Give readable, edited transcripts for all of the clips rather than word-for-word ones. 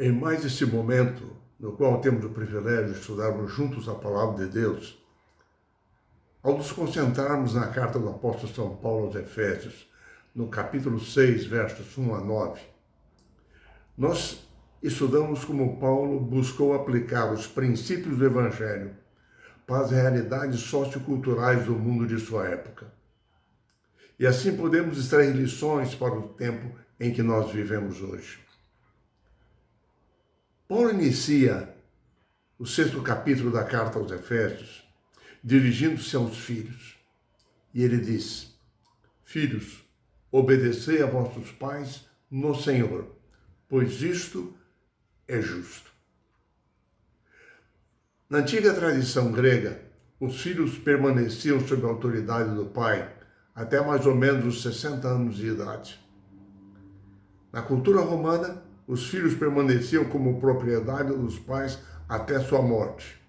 Em mais esse momento, no qual temos o privilégio de estudarmos juntos a Palavra de Deus, ao nos concentrarmos na carta do apóstolo São Paulo aos Efésios, no capítulo 6, versos 1 a 9, nós estudamos como Paulo buscou aplicar os princípios do Evangelho para as realidades socioculturais do mundo de sua época. E assim podemos extrair lições para o tempo em que nós vivemos hoje. Paulo inicia o 6º capítulo da carta aos Efésios dirigindo-se aos filhos. E ele diz: Filhos, obedecei a vossos pais no Senhor, pois isto é justo. Na antiga tradição grega, os filhos permaneciam sob a autoridade do pai até mais ou menos os 60 anos de idade. Na cultura romana, os filhos permaneciam como propriedade dos pais até sua morte.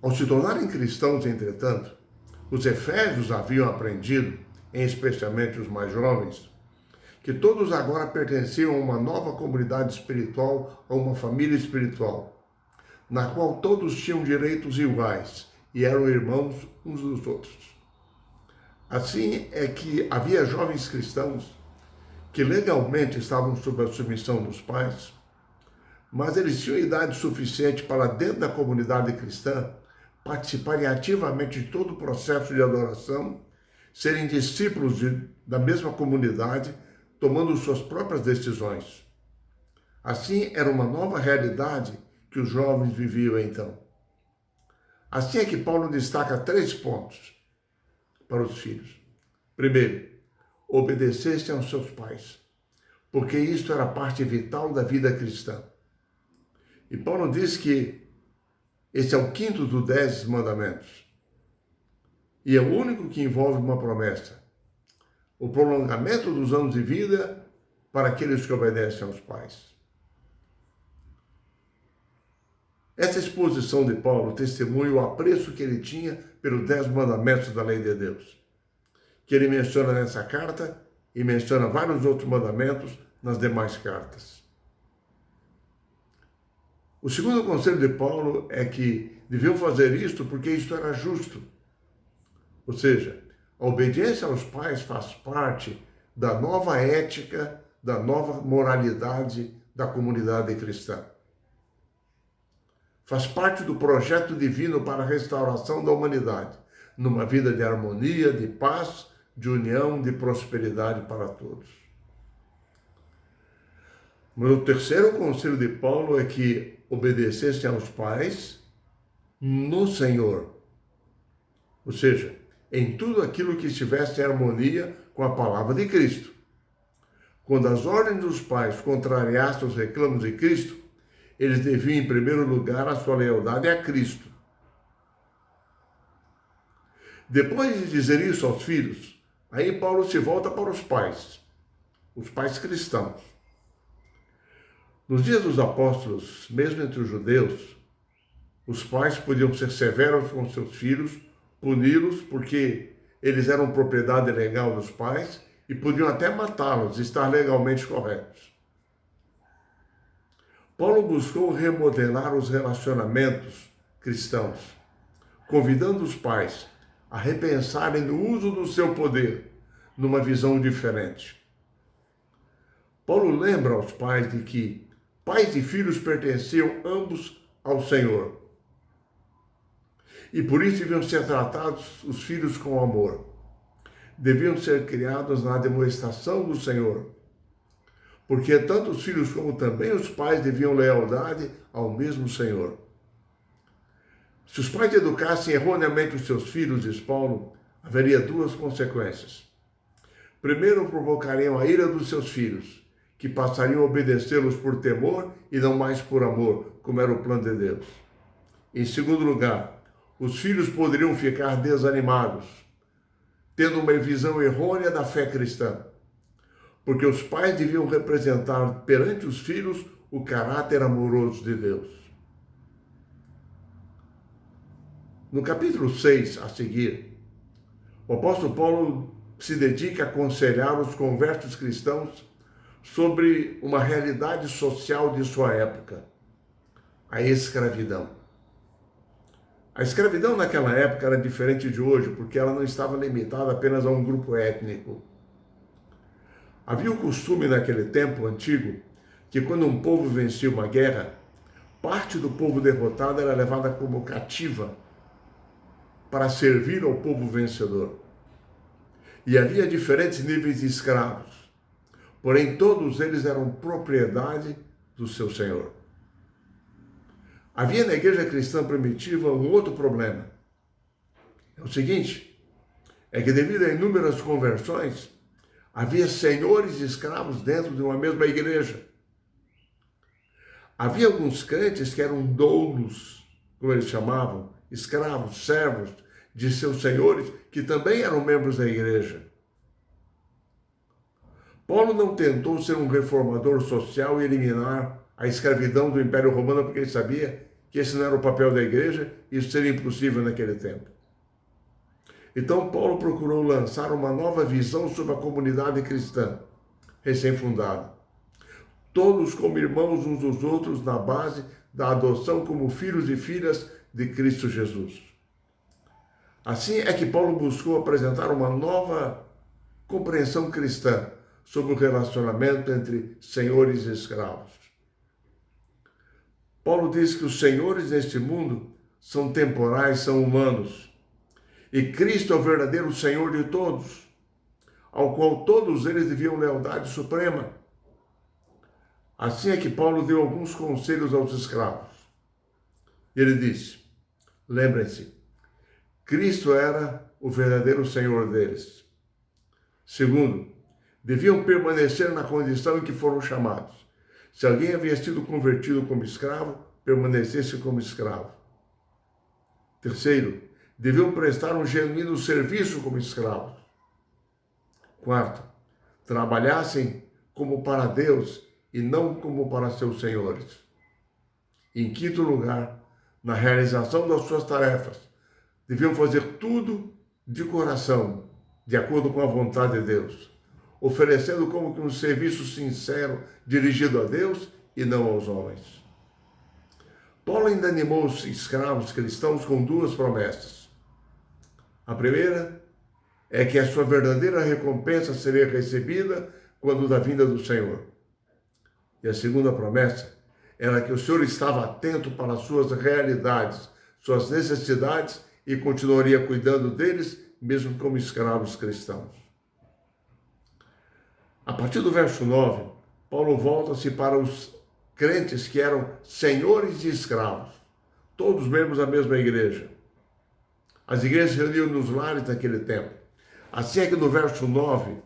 Ao se tornarem cristãos, entretanto, os efésios haviam aprendido, especialmente os mais jovens, que todos agora pertenciam a uma nova comunidade espiritual, a uma família espiritual, na qual todos tinham direitos iguais e eram irmãos uns dos outros. Assim é que havia jovens cristãos que legalmente estavam sob a submissão dos pais, mas eles tinham idade suficiente para, dentro da comunidade cristã, participarem ativamente de todo o processo de adoração, serem discípulos da mesma comunidade, tomando suas próprias decisões. Assim, era uma nova realidade que os jovens viviam então. Assim é que Paulo destaca 3 pontos para os filhos. Primeiro, obedecessem aos seus pais, porque isto era parte vital da vida cristã. E Paulo diz que esse é o 5º dos 10 mandamentos. E é o único que envolve uma promessa: o prolongamento dos anos de vida para aqueles que obedecem aos pais. Essa exposição de Paulo testemunha o apreço que ele tinha pelos 10 mandamentos da lei de Deus, que ele menciona nessa carta e menciona vários outros mandamentos nas demais cartas. O segundo conselho de Paulo é que deviam fazer isto porque isto era justo. Ou seja, a obediência aos pais faz parte da nova ética, da nova moralidade da comunidade cristã. Faz parte do projeto divino para a restauração da humanidade, numa vida de harmonia, de paz, de união, de prosperidade para todos. Mas o terceiro conselho de Paulo é que obedecessem aos pais no Senhor. Ou seja, em tudo aquilo que estivesse em harmonia com a palavra de Cristo. Quando as ordens dos pais contrariassem os reclamos de Cristo, eles deviam, em primeiro lugar, a sua lealdade a Cristo. Depois de dizer isso aos filhos, aí Paulo se volta para os pais cristãos. Nos dias dos apóstolos, mesmo entre os judeus, os pais podiam ser severos com seus filhos, puni-los porque eles eram propriedade legal dos pais e podiam até matá-los, estar legalmente corretos. Paulo buscou remodelar os relacionamentos cristãos, convidando os pais a repensarem no uso do seu poder, numa visão diferente. Paulo lembra aos pais de que pais e filhos pertenciam ambos ao Senhor. E por isso deviam ser tratados os filhos com amor. Deviam ser criados na demonstração do Senhor. Porque tanto os filhos como também os pais deviam lealdade ao mesmo Senhor. Se os pais educassem erroneamente os seus filhos, diz Paulo, haveria 2 consequências. Primeiro, provocariam a ira dos seus filhos, que passariam a obedecê-los por temor e não mais por amor, como era o plano de Deus. Em segundo lugar, os filhos poderiam ficar desanimados, tendo uma visão errônea da fé cristã, porque os pais deviam representar perante os filhos o caráter amoroso de Deus. No capítulo 6, a seguir, o apóstolo Paulo se dedica a aconselhar os conversos cristãos sobre uma realidade social de sua época, a escravidão. A escravidão naquela época era diferente de hoje, porque ela não estava limitada apenas a um grupo étnico. Havia o costume naquele tempo antigo que quando um povo vencia uma guerra, parte do povo derrotado era levada como cativa para servir ao povo vencedor. E havia diferentes níveis de escravos, porém todos eles eram propriedade do seu senhor. Havia na igreja cristã primitiva um outro problema. É o seguinte, é que devido a inúmeras conversões, havia senhores e escravos dentro de uma mesma igreja. Havia alguns crentes que eram doulos, como eles chamavam, escravos, servos de seus senhores, que também eram membros da igreja. Paulo não tentou ser um reformador social e eliminar a escravidão do Império Romano, porque ele sabia que esse não era o papel da igreja e isso seria impossível naquele tempo. Então Paulo procurou lançar uma nova visão sobre a comunidade cristã, recém-fundada. Todos como irmãos uns dos outros na base da adoção como filhos e filhas de Cristo Jesus. Assim é que Paulo buscou apresentar uma nova compreensão cristã sobre o relacionamento entre senhores e escravos. Paulo diz que os senhores neste mundo são temporais, são humanos, e Cristo é o verdadeiro Senhor de todos, ao qual todos eles deviam lealdade suprema. Assim é que Paulo deu alguns conselhos aos escravos. Ele disse, lembrem-se, Cristo era o verdadeiro Senhor deles. Segundo, deviam permanecer na condição em que foram chamados. Se alguém havia sido convertido como escravo, permanecesse como escravo. Terceiro, deviam prestar um genuíno serviço como escravos. Quarto, trabalhassem como para Deus e não como para seus senhores. Em quinto lugar, na realização das suas tarefas, deviam fazer tudo de coração, de acordo com a vontade de Deus, oferecendo como que um serviço sincero dirigido a Deus e não aos homens. Paulo ainda animou os escravos cristãos com duas promessas. A primeira é que a sua verdadeira recompensa seria recebida quando da vinda do Senhor. E a segunda promessa era que o Senhor estava atento para as suas realidades, suas necessidades e continuaria cuidando deles, mesmo como escravos cristãos. A partir do verso 9, Paulo volta-se para os crentes que eram senhores e escravos, todos membros da mesma igreja. As igrejas se reuniam nos lares naquele tempo. Assim é que no verso 9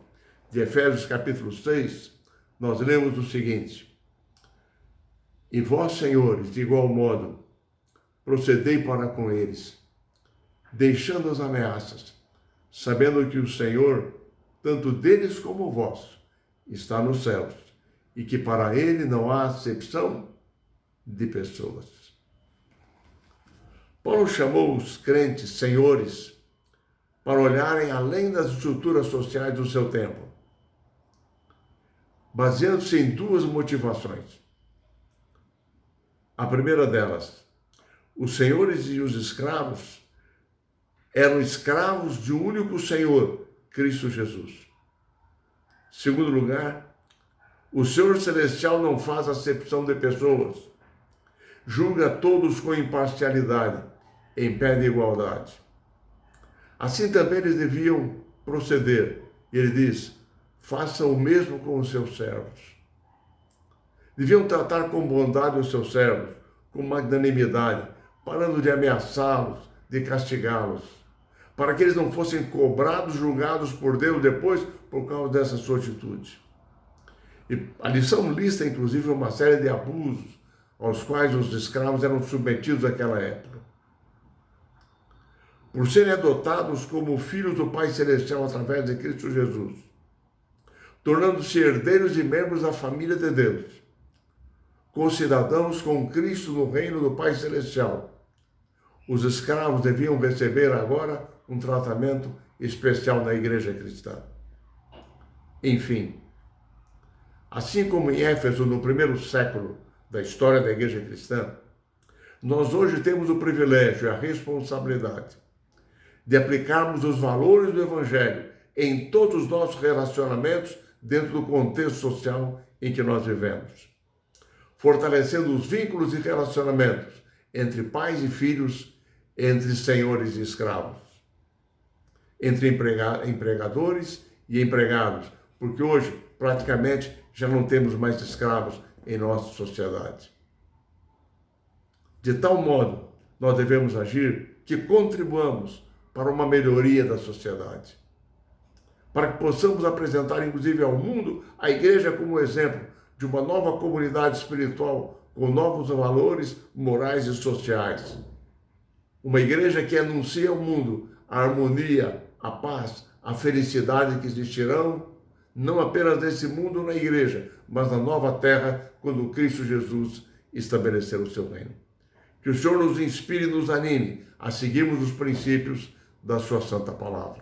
de Efésios capítulo 6, nós lemos o seguinte: E vós, senhores, de igual modo, procedei para com eles, deixando as ameaças, sabendo que o Senhor, tanto deles como vós, está nos céus, e que para ele não há acepção de pessoas. Paulo chamou os crentes senhores para olharem além das estruturas sociais do seu tempo, baseando-se em duas motivações. A primeira delas, os senhores e os escravos eram escravos de um único Senhor, Cristo Jesus. Segundo lugar, o Senhor Celestial não faz acepção de pessoas, julga todos com imparcialidade, em pé de igualdade. Assim também eles deviam proceder. E ele diz, façam o mesmo com os seus servos. Deviam tratar com bondade os seus servos, com magnanimidade, parando de ameaçá-los, de castigá-los, para que eles não fossem cobrados, julgados por Deus depois por causa dessa sua atitude. E a lição lista, inclusive, uma série de abusos aos quais os escravos eram submetidos naquela época. Por serem adotados como filhos do Pai Celestial através de Cristo Jesus, tornando-se herdeiros e membros da família de Deus, concidadãos com Cristo no reino do Pai Celestial, os escravos deviam receber agora um tratamento especial na igreja cristã. Enfim, Assim como em Éfeso, no primeiro século da história da igreja cristã, nós hoje temos o privilégio e a responsabilidade de aplicarmos os valores do Evangelho em todos os nossos relacionamentos dentro do contexto social em que nós vivemos, fortalecendo os vínculos e relacionamentos entre pais e filhos, entre senhores e escravos, entre empregadores e empregados, porque hoje praticamente já não temos mais escravos em nossa sociedade. De tal modo, nós devemos agir que contribuamos para uma melhoria da sociedade, para que possamos apresentar, inclusive, ao mundo a igreja como exemplo de uma nova comunidade espiritual com novos valores morais e sociais. Uma igreja que anuncia ao mundo a harmonia, a paz, a felicidade que existirão, não apenas nesse mundo na igreja, mas na nova terra, quando Cristo Jesus estabelecer o seu reino. Que o Senhor nos inspire e nos anime a seguirmos os princípios da sua santa palavra.